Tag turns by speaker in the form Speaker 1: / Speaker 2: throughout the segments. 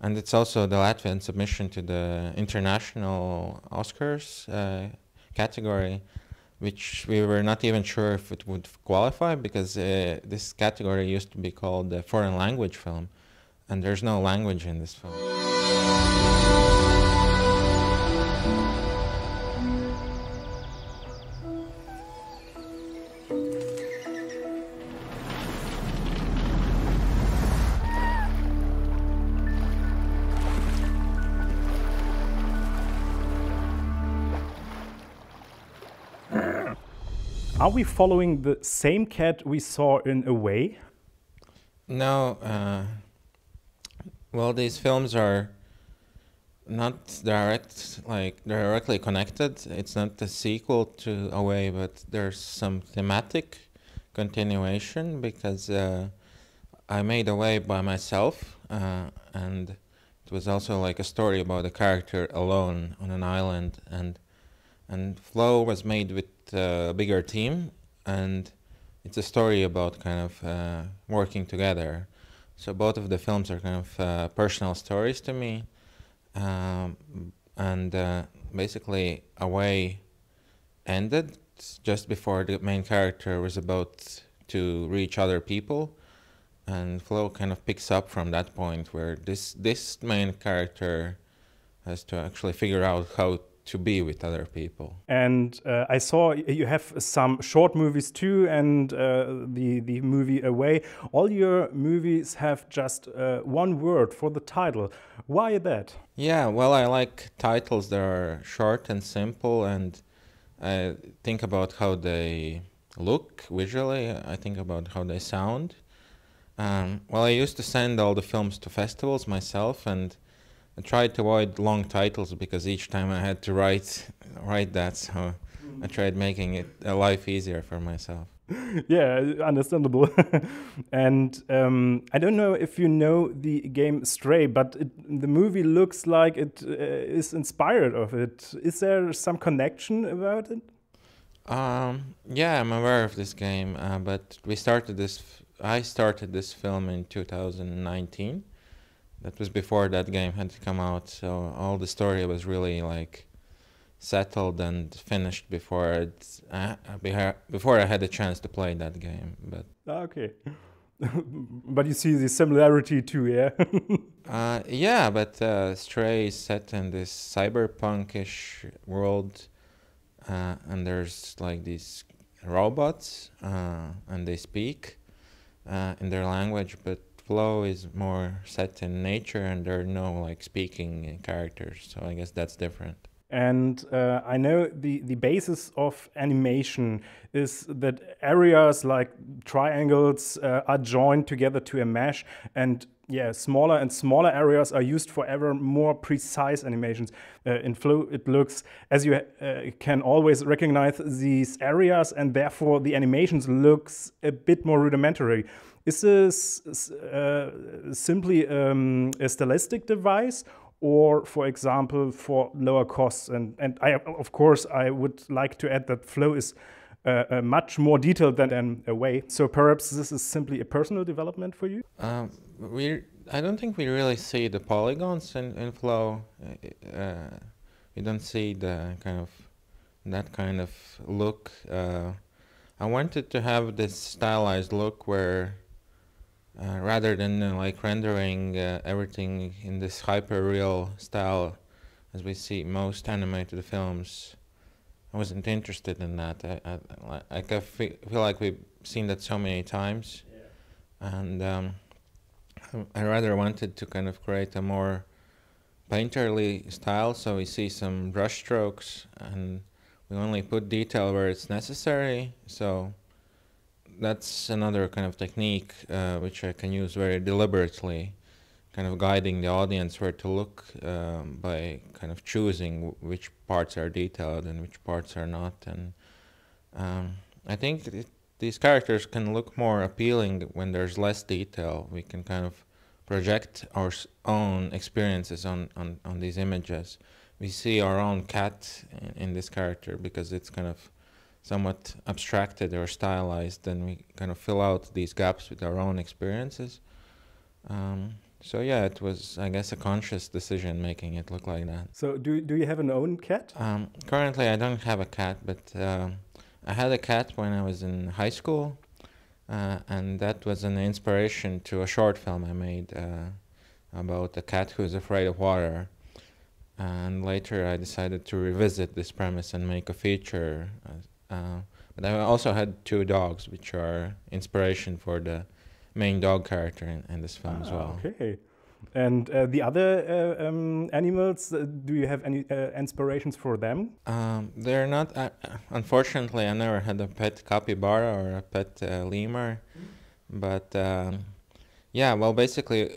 Speaker 1: And it's also the Latvian submission to the international Oscars category, which we were not even sure if it would qualify, because this category used to be called the foreign language film, and there's no language in this film.
Speaker 2: Are we following the same cat we saw in Away?
Speaker 1: No. Well, these films are not directly connected. It's not a sequel to Away, but there's some thematic continuation, because I made Away by myself, and it was also like a story about a character alone on an island, and Flow was made with a bigger team, and it's a story about kind of working together. So both of the films are kind of personal stories to me, and basically Away ended just before the main character was about to reach other people, and Flow kind of picks up from that point where this main character has to actually figure out how to be with other people.
Speaker 2: And I saw you have some short movies too, and the movie Away. All your movies have just one word for the title. Why that?
Speaker 1: Yeah, well, I like titles that are short and simple, and I think about how they look visually. I think about how they sound. Well, I used to send all the films to festivals myself, and I tried to avoid long titles because each time I had to write that, so I tried making it a life easier for myself.
Speaker 2: Yeah, understandable. And I don't know if you know the game Stray, but the movie looks like it is inspired of it. Is there some connection about it?
Speaker 1: Yeah, I'm aware of this game, but I started this film in 2019. That was before that game had come out, so all the story was really like settled and finished before I had a chance to play that game. But
Speaker 2: okay, but you see the similarity too, yeah.
Speaker 1: yeah, but Stray is set in this cyberpunkish world, and there's like these robots, and they speak in their language, but Flow is more set in nature, and there are no like speaking characters, so I guess that's different.
Speaker 2: And I know the basis of animation is that areas like triangles are joined together to a mesh, and yeah, smaller and smaller areas are used for ever more precise animations. In Flow, it looks, as you can always recognize these areas, and therefore the animations looks a bit more rudimentary. Is this simply a stylistic device, or, for example, for lower costs? And of course, I would like to add that Flow is much more detailed than Away. So perhaps this is simply a personal development for you?
Speaker 1: I don't think we really see the polygons in Flow. We don't see that kind of look. I wanted to have this stylized look where rather than like rendering everything in this hyper-real style as we see most animated films, I wasn't interested in that. I feel like we've seen that so many times, and I rather wanted to kind of create a more painterly style, so we see some brush strokes and we only put detail where it's necessary. So that's another kind of technique which I can use very deliberately, kind of guiding the audience where to look by kind of choosing which parts are detailed and which parts are not. And I think these characters can look more appealing when there's less detail. We can kind of project our own experiences on these images. We see our own cat in this character because it's kind of somewhat abstracted or stylized, and we kind of fill out these gaps with our own experiences. So yeah, it was, I guess, a conscious decision making it look like that.
Speaker 2: So do you have an own cat?
Speaker 1: Currently, I don't have a cat, but I had a cat when I was in high school, and that was an inspiration to a short film I made about a cat who's afraid of water. And later, I decided to revisit this premise and make a feature. But I also had two dogs, which are inspiration for the main dog character in this film as well.
Speaker 2: Okay. And the other animals, do you have any inspirations for them?
Speaker 1: They're not, unfortunately, I never had a pet capybara or a pet lemur. But yeah, well, basically,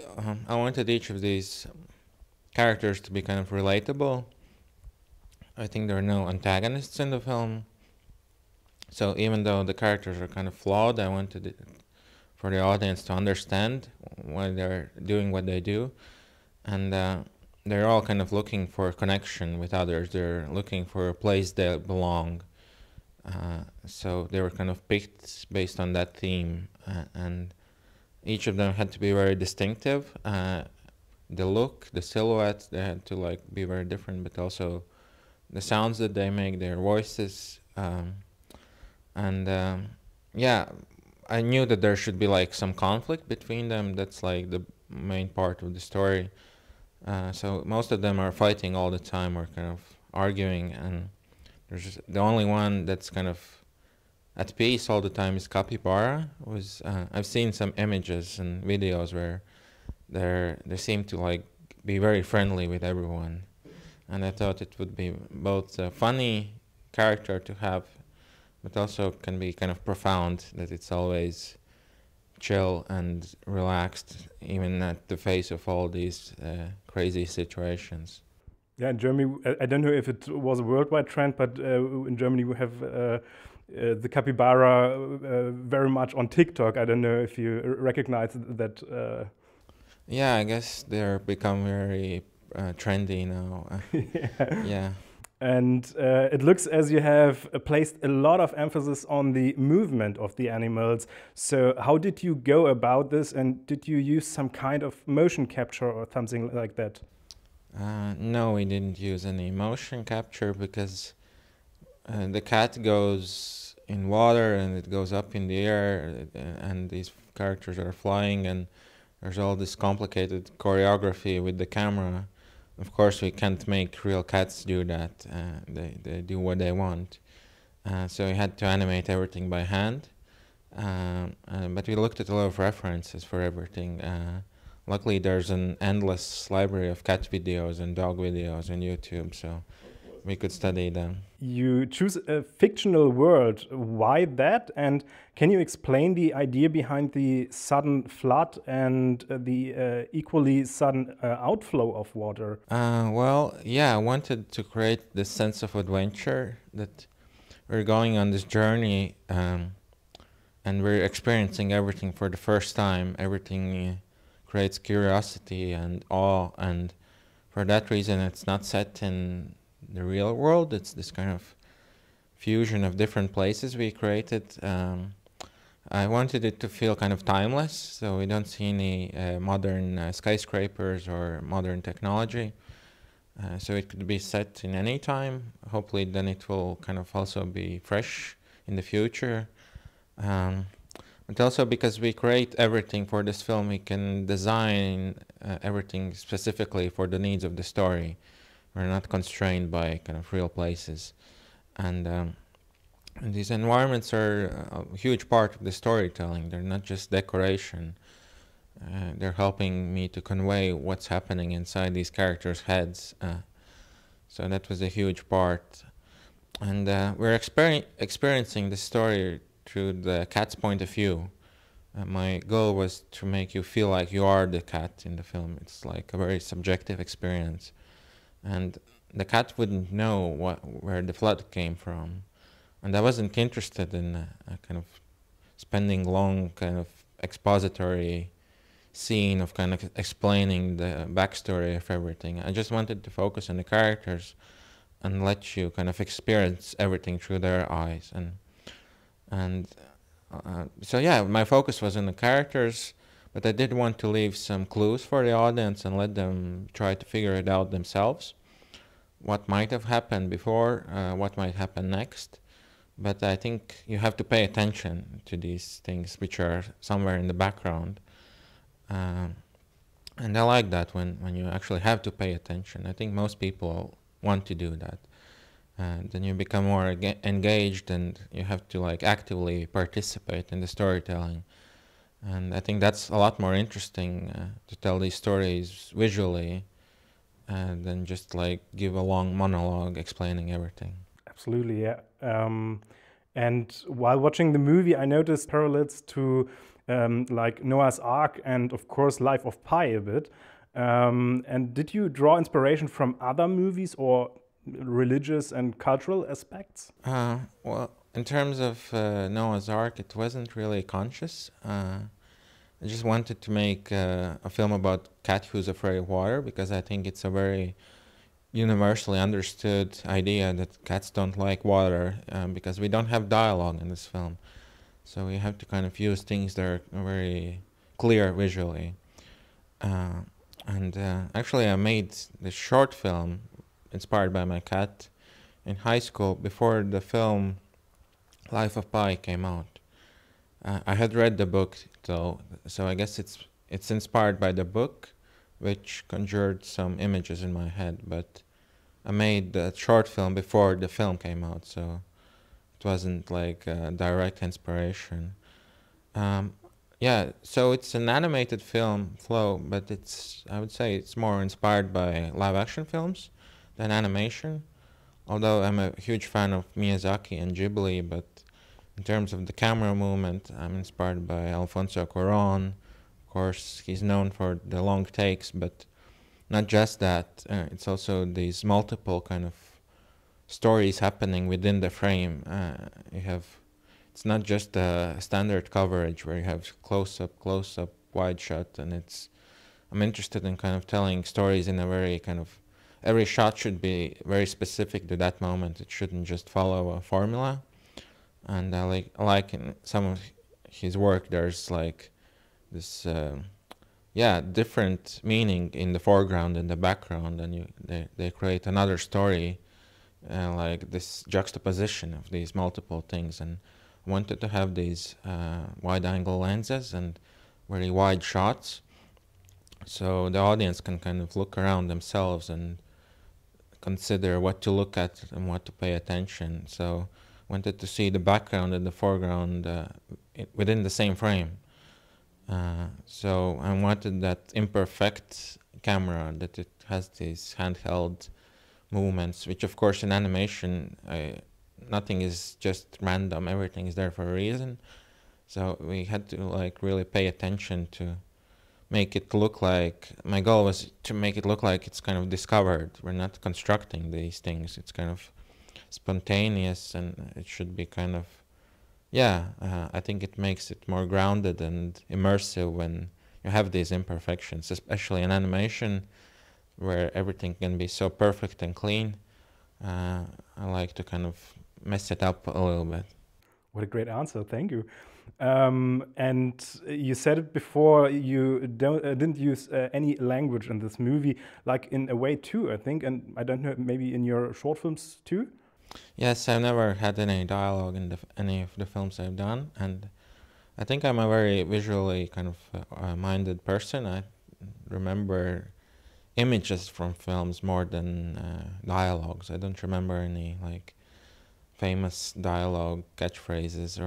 Speaker 1: I wanted each of these characters to be kind of relatable. I think there are no antagonists in the film. So even though the characters are kind of flawed, I wanted it for the audience to understand why they're doing what they do. And they're all kind of looking for a connection with others. They're looking for a place they belong. So they were kind of picked based on that theme. And each of them had to be very distinctive. The look, the silhouette, they had to like be very different, but also the sounds that they make, their voices. Yeah, I knew that there should be like some conflict between them. That's like the main part of the story. So most of them are fighting all the time or kind of arguing, and there's just the only one that's kind of at peace all the time is Capybara. I've seen some images and videos where they seem to like be very friendly with everyone, and I thought it would be both a funny character to have, but also can be kind of profound, that it's always chill and relaxed, even at the face of all these crazy situations.
Speaker 2: Yeah, in Germany, I don't know if it was a worldwide trend, but in Germany we have the capybara very much on TikTok. I don't know if you recognize that.
Speaker 1: Yeah, I guess they're become very trendy now. Yeah.
Speaker 2: And it looks as you have placed a lot of emphasis on the movement of the animals. So how did you go about this, and did you use some kind of motion capture or something like that?
Speaker 1: No, we didn't use any motion capture because the cat goes in water and it goes up in the air, and these characters are flying, and there's all this complicated choreography with the camera. Of course, we can't make real cats do that. They do what they want. So we had to animate everything by hand. But we looked at a lot of references for everything. Luckily, there's an endless library of cat videos and dog videos on YouTube, so we could study them.
Speaker 2: You choose a fictional world. Why that? And can you explain the idea behind the sudden flood and the equally sudden outflow of water?
Speaker 1: Well, yeah, I wanted to create this sense of adventure, that we're going on this journey and we're experiencing everything for the first time. Everything creates curiosity and awe, and for that reason it's not set in the real world. It's this kind of fusion of different places we created. I wanted it to feel kind of timeless, so we don't see any modern skyscrapers or modern technology. So it could be set in any time. Hopefully then it will kind of also be fresh in the future. But also because we create everything for this film, we can design everything specifically for the needs of the story. We're not constrained by kind of real places. And these environments are a huge part of the storytelling. They're not just decoration. They're helping me to convey what's happening inside these characters' heads. So that was a huge part. And we're experiencing the story through the cat's point of view. My goal was to make you feel like you are the cat in the film. It's like a very subjective experience. And the cat wouldn't know where the flood came from. And I wasn't interested in kind of spending long kind of expository scene of kind of explaining the backstory of everything. I just wanted to focus on the characters and let you kind of experience everything through their eyes. So yeah, my focus was on the characters, but I did want to leave some clues for the audience and let them try to figure it out themselves. What might have happened before, what might happen next. But I think you have to pay attention to these things which are somewhere in the background. And I like that when you actually have to pay attention. I think most people want to do that. And then you become more engaged and you have to like actively participate in the storytelling. And I think that's a lot more interesting to tell these stories visually than just like give a long monologue explaining everything.
Speaker 2: Absolutely, yeah. And while watching the movie, I noticed parallels to like Noah's Ark and, of course, Life of Pi a bit. And did you draw inspiration from other movies or religious and cultural aspects?
Speaker 1: Well, in terms of Noah's Ark, it wasn't really conscious. I just wanted to make a film about cat who's afraid of water because I think it's a very universally understood idea that cats don't like water because we don't have dialogue in this film. So we have to kind of use things that are very clear visually. And actually I made this short film inspired by my cat in high school before the film Life of Pi came out. I had read the book though, so I guess it's inspired by the book, which conjured some images in my head, but I made the short film before the film came out, so it wasn't like a direct inspiration. Yeah, so it's an animated film flow, but I would say it's more inspired by live action films than animation. Although I'm a huge fan of Miyazaki and Ghibli, but in terms of the camera movement, I'm inspired by Alfonso Cuarón. Of course, he's known for the long takes, but not just that. It's also these multiple kind of stories happening within the frame. It's not just a standard coverage where you have close up, wide shot, and I'm interested in kind of telling stories in a very kind of, every shot should be very specific to that moment. It shouldn't just follow a formula. And I like in some of his work, there's like this, different meaning in the foreground and the background, and they create another story, like this juxtaposition of these multiple things. And I wanted to have these wide-angle lenses and very wide shots, so the audience can kind of look around themselves and consider what to look at and what to pay attention. So wanted to see the background and the foreground within the same frame. So I wanted that imperfect camera, that it has these handheld movements, which of course in animation, nothing is just random, everything is there for a reason. So we had to like really pay attention to make it look like, my goal was to make it look like it's kind of discovered. We're not constructing these things, it's kind of spontaneous, and it should be kind of, I think it makes it more grounded and immersive when you have these imperfections, especially in animation where everything can be so perfect and clean. I like to kind of mess it up a little bit.
Speaker 2: What a great answer, thank you. And you said it before, you didn't use any language in this movie, like in a way too, I think, and I don't know, maybe in your short films too?
Speaker 1: Yes, I've never had any dialogue in any of the films I've done, and I think I'm a very visually kind of minded person. I remember images from films more than dialogues. I don't remember any like famous dialogue catchphrases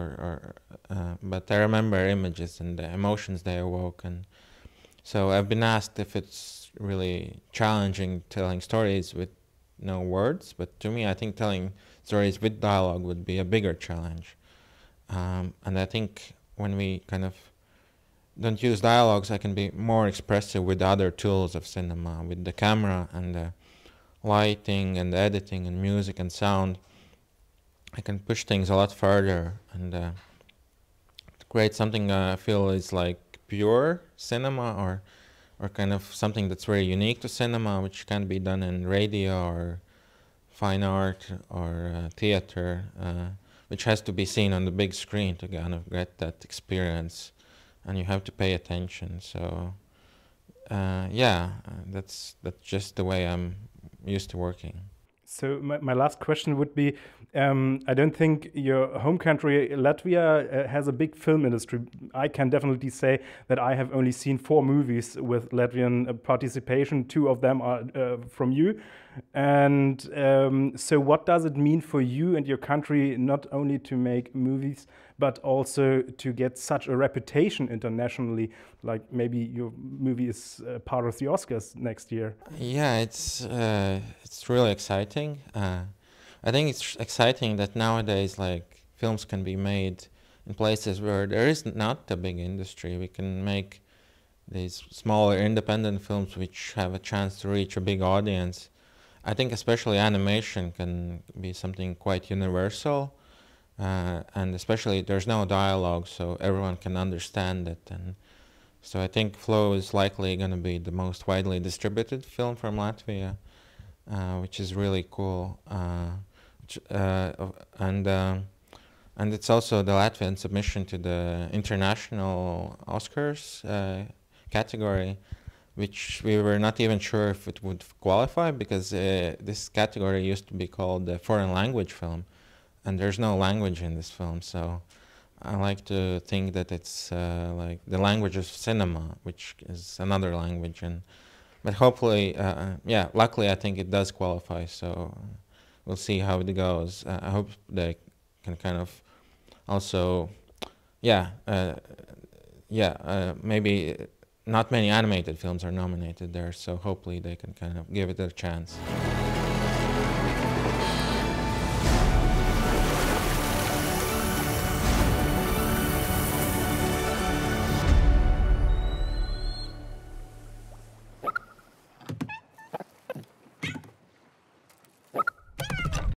Speaker 1: but I remember images and the emotions they evoke. And so I've been asked if it's really challenging telling stories with no words, but to me I think telling stories with dialogue would be a bigger challenge. And I think when we kind of don't use dialogues, I can be more expressive with other tools of cinema, with the camera and the lighting and the editing and music and sound. I can push things a lot further and create something I feel is like pure cinema, or kind of something that's very unique to cinema, which can be done in radio or fine art or theater, which has to be seen on the big screen to kind of get that experience and you have to pay attention. So yeah, that's just the way I'm used to working.
Speaker 2: So my last question would be, I don't think your home country, Latvia, has a big film industry. I can definitely say that I have only seen 4 movies with Latvian participation. 2 of them are from you. And so what does it mean for you and your country not only to make movies, but also to get such a reputation internationally? Like maybe your movie is part of the Oscars next year.
Speaker 1: Yeah, it's really exciting. I think it's exciting that nowadays, like, films can be made in places where there is not a big industry. We can make these smaller independent films which have a chance to reach a big audience. I think especially animation can be something quite universal, and especially there's no dialogue, so everyone can understand it. And so I think Flow is likely going to be the most widely distributed film from Latvia, which is really cool. And it's also the Latvian submission to the international Oscars category, which we were not even sure if it would qualify, because this category used to be called the foreign language film, and there's no language in this film. So I like to think that it's like the language of cinema, which is another language. But hopefully, yeah, luckily I think it does qualify. So we'll see how it goes. I hope they can kind of also, yeah, maybe not many animated films are nominated there, so hopefully they can kind of give it a chance.